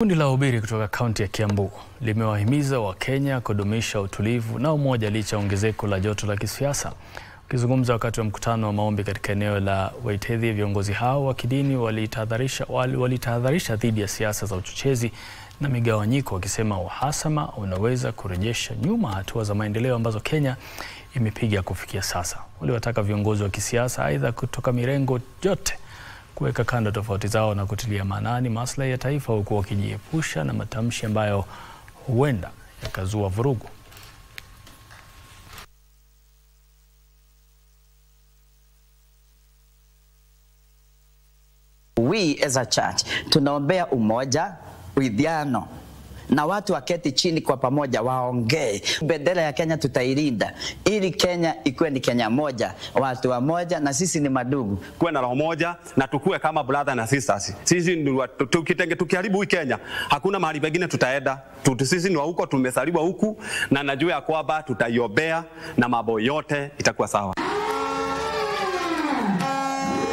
Kundi la wahubiri kutoka kaunti ya Kiambu limewahimiza Wakenya kudumisha utulivu na umoja licha ya ongezeko la joto la kisiasa. Wakizungumza wakati wa mkutano wa maombi katika eneo la Waitedhi, viongozi hao wa kidini walitahadharisha dhidi ya siasa za uchochezi na migawanyiko, wakisema uhasama unaweza kurejesha nyuma hatua za maendeleo ambazo Kenya imepiga kufikia sasa. Waliwataka viongozi wa kisiasa aidha kutoka mirengo yote kuweka kando tofauti zao na kutilia maanani maslahi ya taifa, huku wakijiepusha na matamshi ambayo huenda yakazua vurugu. We as a church tunaombea umoja, uidhiano na watu waketi chini kwa pamoja waongee. Bendera ya Kenya tutailinda ili Kenya ikuwe ni Kenya moja, watu wa moja, na sisi ni madugu. Kuwe na roho moja na tukue kama brother na sisters. Sisi tukiharibu hii Kenya hakuna mahali pengine tutaenda. Sisi ni wa huko, tumesaliwa huku, na najua ya kwamba tutaiombea na mambo yote itakuwa sawa.